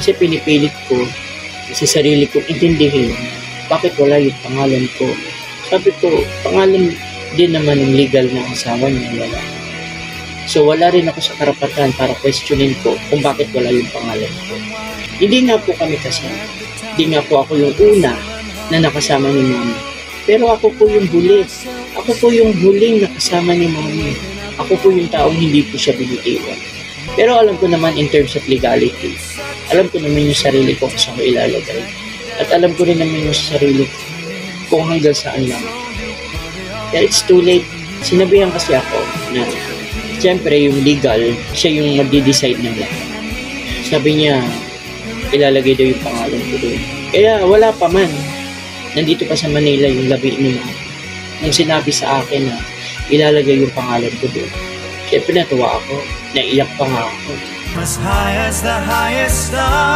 Kasi pinipilit ko sa sarili kong intindihin bakit wala yung pangalan ko. Sabi ko, pangalan din naman ng legal na asawa niya, wala. So wala rin ako sa karapatan para questionin ko kung bakit wala yung pangalan ko. Hindi nga po kami kasama. Hindi nga po ako yung una na nakasama ni Mami. Pero ako po yung huli. Ako po yung huling nakasama ni Mami. Ako po yung taong hindi po siya binitawan. Pero alam ko naman in terms of legality, alam ko naman yung sarili ko kung saan ko ilalagay. At alam ko rin naman yung sarili ko kung hanggang saan lang. Kaya it's too late. Sinabihan kasi ako na siyempre yung legal, siya yung magde-decide ng lahat. Sabi niya, ilalagay daw yung pangalan ko doon. Kaya wala pa man. Nandito pa sa Manila yung labi ni Mami. Nung sinabi sa akin na ilalagay yung pangalan ko doon, siyempre natuwa ako. Naiyak pa nga ako. As high as the highest star.